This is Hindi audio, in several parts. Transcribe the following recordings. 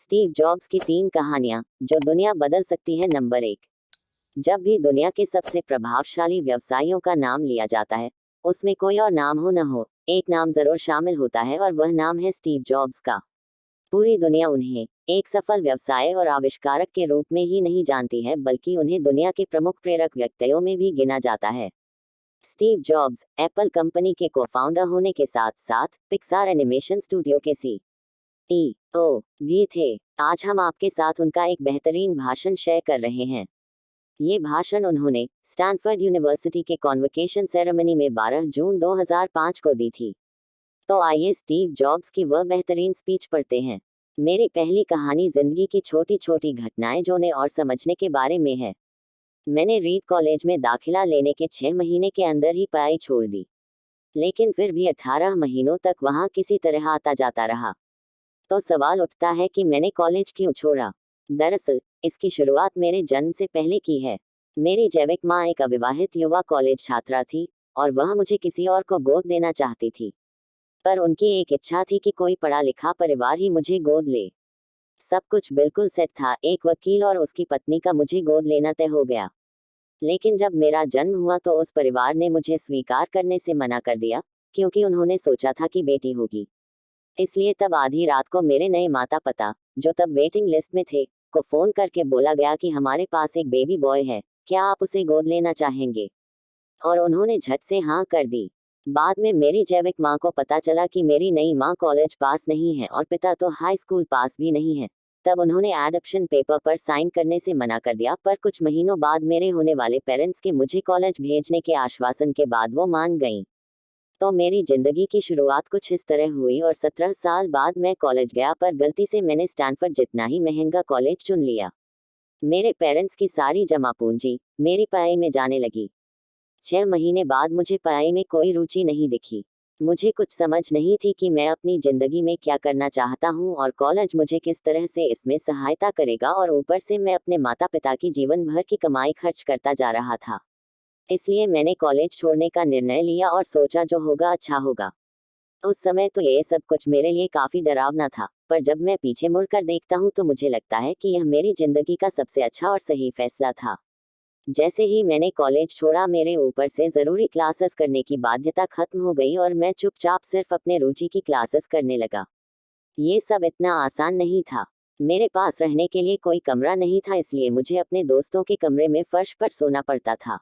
स्टीव जॉब्स की 3 कहानियां जो दुनिया बदल सकती है। नंबर 1। जब भी दुनिया के सबसे प्रभावशाली व्यवसायियों का नाम लिया जाता है, उसमें कोई और नाम हो न हो, एक नाम जरूर शामिल होता है और वह नाम है स्टीव जॉब्स का। पूरी दुनिया उन्हें एक सफल व्यवसाय और आविष्कारक के रूप में ही नहीं जानती है, बल्कि उन्हें दुनिया के प्रमुख प्रेरक व्यक्तियों में भी गिना जाता है। स्टीव जॉब्स एप्पल कंपनी के को-फाउंडर होने के साथ साथ पिक्सार एनिमेशन स्टूडियो के CEO भी थे। आज हम आपके साथ उनका एक बेहतरीन भाषण शेयर कर रहे हैं। ये भाषण उन्होंने स्टैनफोर्ड यूनिवर्सिटी के कॉन्वोकेशन सेरेमनी में 12 जून 2005 को दी थी। तो आइए स्टीव जॉब्स की वह बेहतरीन स्पीच पढ़ते हैं। मेरी पहली कहानी जिंदगी की छोटी छोटी घटनाएं जोड़ने और समझने के बारे में है। मैंने रीड कॉलेज में दाखिला लेने के 6 महीने के अंदर ही पढ़ाई छोड़ दी, लेकिन फिर भी 18 महीनों तक वहां किसी तरह आता जाता रहा। तो सवाल उठता है कि मैंने कॉलेज क्यों छोड़ा। दरअसल इसकी शुरुआत मेरे जन्म से पहले की है। मेरी जैविक माँ एक अविवाहित युवा कॉलेज छात्रा थी और वह मुझे किसी और को गोद देना चाहती थी, पर उनकी एक इच्छा थी कि कोई पढ़ा लिखा परिवार ही मुझे गोद ले। सब कुछ बिल्कुल सेट था, एक वकील और उसकी पत्नी का मुझे गोद लेना तय हो गया। लेकिन जब मेरा जन्म हुआ तो उस परिवार ने मुझे स्वीकार करने से मना कर दिया, क्योंकि उन्होंने सोचा था कि बेटी होगी। इसलिए तब आधी रात को मेरे नए माता पिता, जो तब वेटिंग लिस्ट में थे, को फोन करके बोला गया कि हमारे पास एक बेबी बॉय है, क्या आप उसे गोद लेना चाहेंगे। और उन्होंने झट से हाँ कर दी। बाद में मेरी जैविक माँ को पता चला कि मेरी नई माँ कॉलेज पास नहीं है और पिता तो हाई स्कूल पास भी नहीं है। तब उन्होंने एडॉप्शन पेपर पर साइन करने से मना कर दिया, पर कुछ महीनों बाद मेरे होने वाले पेरेंट्स के मुझे कॉलेज भेजने के आश्वासन के बाद वो मान गईं। तो मेरी जिंदगी की शुरुआत कुछ इस तरह हुई और 17 साल बाद मैं कॉलेज गया, पर गलती से मैंने स्टैनफोर्ड जितना ही महंगा कॉलेज चुन लिया। मेरे पेरेंट्स की सारी जमा पूंजी मेरी पढ़ाई में जाने लगी। 6 महीने बाद मुझे पढ़ाई में कोई रुचि नहीं दिखी। मुझे कुछ समझ नहीं थी कि मैं अपनी जिंदगी में क्या करना चाहता हूँ और कॉलेज मुझे किस तरह से इसमें सहायता करेगा, और ऊपर से मैं अपने माता पिता की जीवन भर की कमाई खर्च करता जा रहा था। इसलिए मैंने कॉलेज छोड़ने का निर्णय लिया और सोचा जो होगा अच्छा होगा। उस समय तो ये सब कुछ मेरे लिए काफी डरावना था, पर जब मैं पीछे मुड़कर देखता हूँ तो मुझे लगता है कि यह मेरी जिंदगी का सबसे अच्छा और सही फैसला था। जैसे ही मैंने कॉलेज छोड़ा, मेरे ऊपर से जरूरी क्लासेस करने की बाध्यता खत्म हो गई और मैं चुपचाप सिर्फ अपने रुचि की क्लासेस करने लगा। ये सब इतना आसान नहीं था। मेरे पास रहने के लिए कोई कमरा नहीं था, इसलिए मुझे अपने दोस्तों के कमरे में फर्श पर सोना पड़ता था।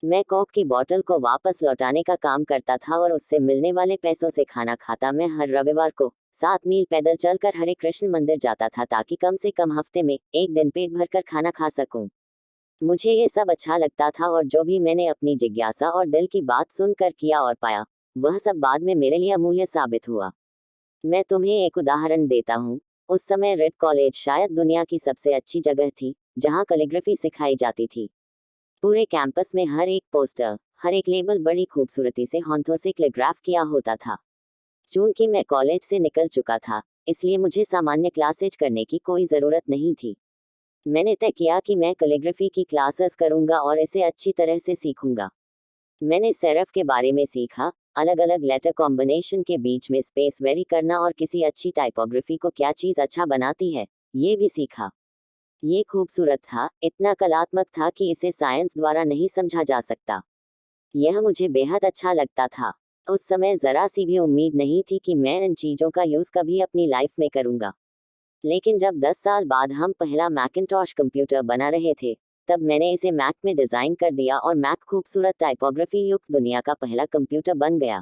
मैं कोक की बोतल को वापस लौटाने का काम करता था और उससे मिलने वाले पैसों से खाना खाता। मैं हर रविवार को 7 मील पैदल चलकर हरे कृष्ण मंदिर जाता था, ताकि कम से कम हफ्ते में एक दिन पेट भरकर खाना खा सकूं। मुझे ये सब अच्छा लगता था और जो भी मैंने अपनी जिज्ञासा और दिल की बात सुनकर किया और पाया, वह सब बाद में मेरे लिए अमूल्य साबित हुआ। मैं तुम्हें एक उदाहरण देता हूँ। उस समय रेड कॉलेज शायद दुनिया की सबसे अच्छी जगह थी, जहाँ कैलीग्राफी सिखाई जाती थी। पूरे कैंपस में हर एक पोस्टर, हर एक लेबल बड़ी खूबसूरती से हाथों से कैलीग्राफ किया होता था। चूंकि मैं कॉलेज से निकल चुका था, इसलिए मुझे सामान्य क्लासेज करने की कोई ज़रूरत नहीं थी। मैंने तय किया कि मैं कैलीग्राफी की क्लासेस करूंगा और इसे अच्छी तरह से सीखूंगा। मैंने सेरफ के बारे में सीखा, अलग अलग लेटर कॉम्बिनेशन के बीच में स्पेस वेरी करना और किसी अच्छी टाइपोग्राफी को क्या चीज़ अच्छा बनाती है, ये भी सीखा। ये खूबसूरत था, इतना कलात्मक था कि इसे साइंस द्वारा नहीं समझा जा सकता। यह मुझे बेहद अच्छा लगता था। उस समय जरा सी भी उम्मीद नहीं थी कि मैं इन चीज़ों का यूज़ कभी अपनी लाइफ में करूँगा। लेकिन जब 10 साल बाद हम पहला मैकिंटॉश कंप्यूटर बना रहे थे, तब मैंने इसे मैक में डिज़ाइन कर दिया और मैक खूबसूरत टाइपोग्राफी युक्त दुनिया का पहला कंप्यूटर बन गया।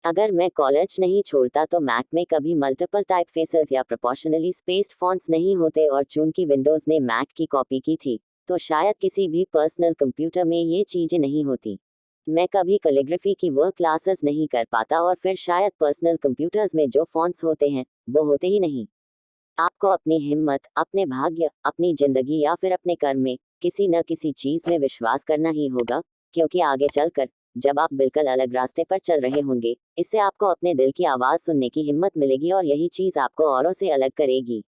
अगर मैं कॉलेज नहीं छोड़ता तो मैक में कभी मल्टीपल टाइपफेसेस या प्रोपोर्शनली स्पेस्ड फॉन्ट्स नहीं होते, और चूंकि विंडोज़ ने मैक की कॉपी की थी, तो शायद किसी भी पर्सनल कंप्यूटर में ये चीज़ें नहीं होती। मैं कभी कैलीग्राफी की वो क्लासेस नहीं कर पाता, और फिर शायद पर्सनल कंप्यूटर्स में जो फॉन्ट्स होते हैं, वो होते ही नहीं। आपको अपनी हिम्मत, अपने भाग्य, अपनी जिंदगी या फिर अपने कर्म में किसी न किसी चीज़ में विश्वास करना ही होगा, क्योंकि आगे चलकर जब आप बिल्कुल अलग रास्ते पर चल रहे होंगे, इससे आपको अपने दिल की आवाज़ सुनने की हिम्मत मिलेगी और यही चीज़ आपको औरों से अलग करेगी।